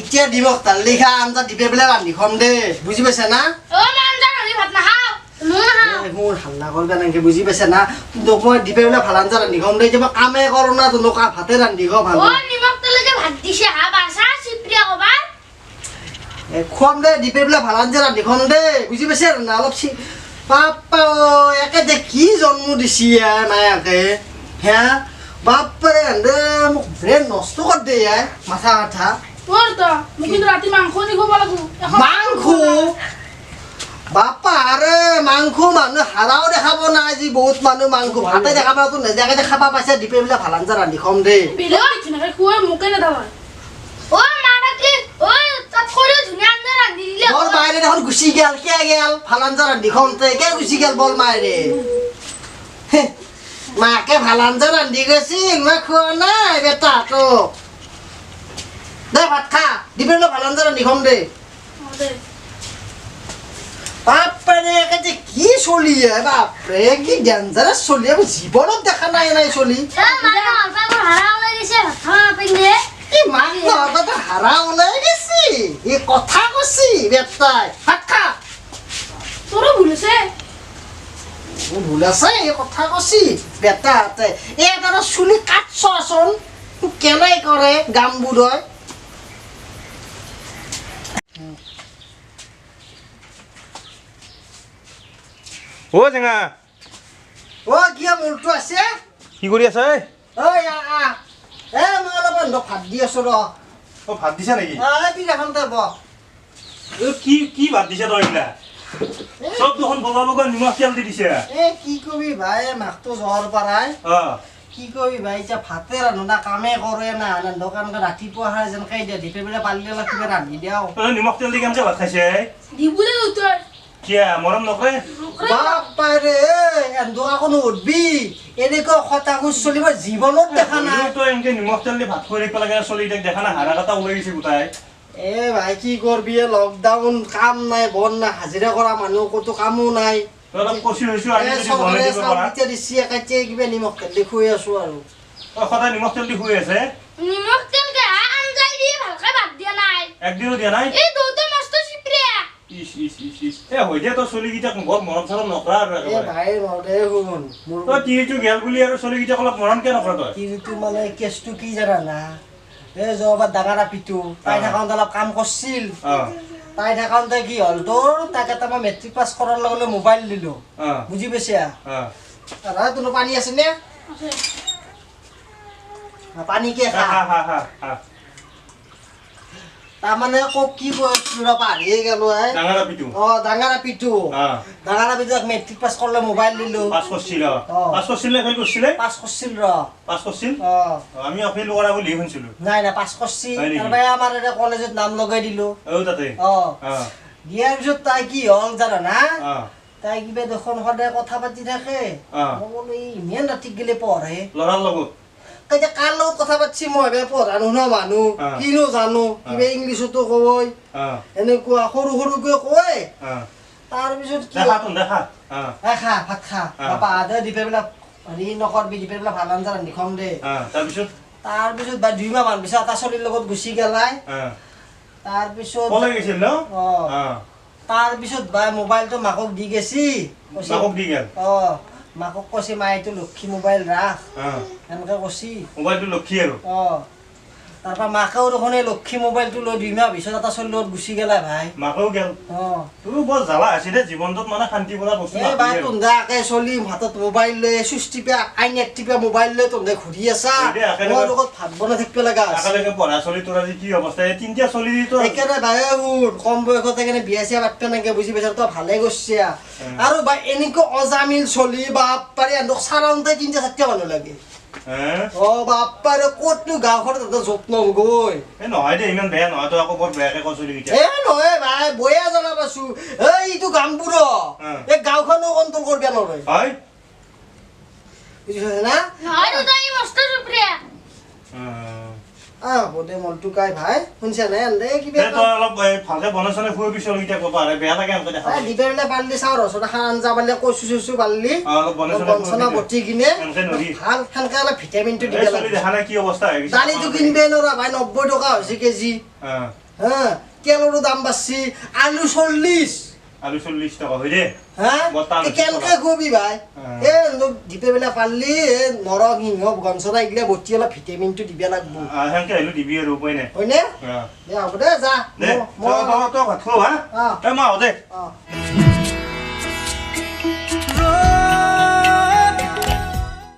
এতিয়া দিমক তালিকা আঞ্জা দিপে বেলা ৰান্ধি খম দে বুজি পাইছা না ও আঞ্জা ৰান্ধি ভাত নাখাও মোৰ হাল্লা কৰবা নাকি বুজি পাইছা না তোক মই দিপে বেলা ভাল আঞ্জা ৰান্ধি খম দে কিবা কামে কৰো না তোক ভাতে ৰান্ধি খম ভাল ও নিমখ তেলে যে ভাত দিছে হা বাসা চিপ্ৰিয়া কবা খম দে দিপে বেলা ভাল আঞ্জা ৰান্ধি খম দে বুজি পাইছা না অলপ বাপ্পা একে দে কি জন্ম দিছি মায়াকে হে বাপ্পাৰে দে মোক ব্ৰেন নষ্ট কৰ দে মাথা কথা তোৰ তো মোক কিন্তু ৰাতি মাংস দি খাব লাগব মাংস বাপ্পা আৰে মাংস মানুহ হাৰাও দেখাব নাই আজি বহুত মানুহ মাংস ভাতে দেখাব তো নেজাকে খাবা পাইছে দিপে বোলে ভাল আঞ্জা ৰান্ধি খম দে বিলো কিনকে খুৱে মোকে নেদাবা ও মাৰাকি ও তাত কৰি ধুনীয়া আঞ্জা ৰান্ধি দিলে বল মাইৰে দেখোন গুচি গেল কে গেল ভাল আঞ্জা ৰান্ধি খম তে কে গুচি গেল বল মাইৰে মাকে ভাল আঞ্জা ৰান্ধি গৈছি মই খোৱা নাই বেটা তো দে ভাত খা দিপে বোলে ভাল আঞ্জা ৰান্ধি খম দে বাপৰে একে কি চলি বাপৰে কি ডেঞ্জাৰাছ চলি আমি জীৱনত দেখা নাই নাই চলি কি মাক নহত হাৰা ওলাই গেছি এই কথা কৈছি বেটাই ভাত খা তোৰো ভুল আছে ভুল আছে এই কথা কৈছি বেটাহঁতে এইবাৰ চুলি কাটছচোন কেনে কৰে গামবোৰই ও জেঙা ও কিয় মোৰটো আছে কি কৰি আছে ঐ মই অলপ ভাত দি আছো ৰ ও ভাত দিছা নেকি বিৰাখনতে ব কি কি ভাত দিছা তই এইগিলা সব দেখোন বগা বগা নিমখ তেল দি দিছে কি কবি ভাই মাকটো জ্বৰ পাৰাই কি কবি ভাই এতিয়া ভাতে ৰান্ধো না কামে কৰে না দোকান ৰাতিপুৱা খাই যেন খাই দিয়া দিপে বেলা পালি অলপ কিবা ৰান্ধি দিয়াও নিমখ তেল দি কেনেকে ভাত খাইছে দিবুলে উত্তৰ কিয়া মৰম নকৰে বাপাৰে এন্দকা কোনো উঠবি এনেকুৱা খতাখুচ চলিব জীৱনত দেখা নাই তই এনেকে নিমখ তেল দি ভাত খুৱাই পেলাই চলি দেখা না হাৰা কাটা ওলাই গৈছে গোটাই ভাই কি কৰবি লকডাউন কাম নাই বন নাই হাজিৰা কৰা মানুহ ক'তো কামো নাই অলপ কচি হৈছো আজি যদি বনাই দিব পাৰা দিছি একাইতে কিবা নিমখ তেল দি খুৱাই আছো আৰু সদায় নিমখ তেল দি খুৱাই আছে নিমখ তেল কে আঞ্জাই দি ভালকৈ ভাত দিয়া নাই একদিনো দিয়া নাই এই দুটো মস্ত চিপ্ৰিয়া ইস ইস ইস ইস হৈ দিয়া তই চলিকেইটাক বৰ মৰম চৰম নকৰা আৰু ভাই নদে শুন তই তিৰিটো গেল বুলি আৰু চলিকেইটাক অলপ মৰম কিয় নকৰা তই তিৰিটো মানে কেছটো কি জানা না যোৱাবাৰ ডাঙৰ আপিটো তাই থাকোঁতে অলপ কাম কৰিছিল তাই থাকোঁতে কি হ'ল তোৰ তাক এটা মই মেট্ৰিক পাছ কৰাৰ লগে লগে মোবাইল দিলো বুজি পাইছা তোৰ পানী আছে নে পানী কে তাৰমানে কক কি কৈছিলো পাহৰিয়ে গেলো ডাঙৰ আপিটো মেট্ৰিক পাছ কৰিলে মোবাইল দিলো পাছ কৰিছিল নে ফেল কৰিছিলে পাছ কৰিছিল পাছ কৰিছিল আমি অফেল কৰা বুলি শুনিছিলো নাই নাই পাছ কৰিছি তাৰপৰা আমাৰ এটা কলেজত নাম লগাই দিলো তাতে দিয়াৰ পিছত তাই কি হ'ল জানা না তাই কিবা দেখোন সদায় কথা পাতি থাকে মই বোলো ইমান ৰাতি গেলে পঢ়ে ল'ৰাৰ লগত কাৰ লগত কথা পাতিছি মই পঢ়া নুশুনা মানুহ কিনো জানো কিবা ইংলিছতো কয় এনেকুৱা সৰু সৰুকে কয় তাৰপিছত খা ভাত খা বাপা দে দিপে বিলাক হেৰি নকৰবি দিপে বিলাক ভাল আঞ্জা ৰান্ধি খম দে তাৰপিছত বা 2 মাহ মান পিছত এটা চলিৰ লগত গুচি গেলাই তাৰপিছত বা মোবাইলটো মাকক দি গেছি মাকক কৈছে মা এইটো লক্ষী মোবাইল ৰাখ এনেকে কৈছি মোবাইলটো লক্ষী আৰু তাৰপৰা মাকেও দেখোন এই লক্ষী মোবাইলটো লৈ 2 মাহ পিছত এটা চলিৰ লগত গুচি গেলা ভাই মাকেও গেল তোৰ বৰ জ্বালা আছে দে জীৱনটোত মানে শান্তি পৰা বস্তু এই ভাই তোন্দাকে চলি হাতত মোবাইল লৈ চুইচ টিপা আইনেক টিপা মোবাইল লৈ তোন্দে ঘূৰি আছা মোৰ লগত ভাত বনাই থাকিব লগা আছে একেলগে পঢ়া চলি তোৰ আজি কি অৱস্থা এই তিনিটা চলি তো একেবাৰে ভাই কম বয়সতে কেনে বিয়া চিয়া পাতপে নাগে বুজি পাইছা তই ভালে গৈছে আৰু ভাই এনেকুৱা অজামিল চলি বাপৰে এন্দক চাৰাউণ্ডে 3-4টা মানুহ লাগে বাপ্পাৰে ক'তনো গাঁওখনত এটা যত্ন গৈ নহয় দে ইমান বেয়া নহয় তই আকৌ বৰ বেয়াকে কৈ চলি নহয় ভাই বয়া জনা পাইছো এইটো গামপুৰ এই গাঁওখনো কণ্ট্ৰল কৰিব নোৱাৰে হয় বুজিছা না বোধে মনটো কাই ভাই শুনছা নাই এনে কিবা তই অলপ ভালকে বনাইছনে ফুৰি পিছৰ কেইটা ক'ব পাৰে বেয়া লাগে আমাক দেখা দিবেলে পাৰলি চাও ৰসটা খান আঞ্জা পাৰলি কচু চচু পাৰলি অলপ বনচনা বটি কিনে ভাল খানকে অলপ ভিটামিনটো দিবে লাগে দেখা নাই কি অৱস্থা হৈ গৈছে দালিটো কিনবে নৰা ভাই 90 টকা হৈছে কেজি হা তেলৰো দাম বাঢ়ছি আলু 40 আলু 40 টাকা হই দে হা বৰ্তমান কেনকে খুবি ভাই এ দিতে বেলা পাৰলি নৰসিংহ গঞ্চৰা ইগলা বটি অলপ ভিটামিনটো দিবা লাগব হেনকে আলু দিবি আৰু উপায় নাই হয়নে হ্যাঁ দে হ'ব দে যা দে তো ভাত খাও হা অ এ মা দে অ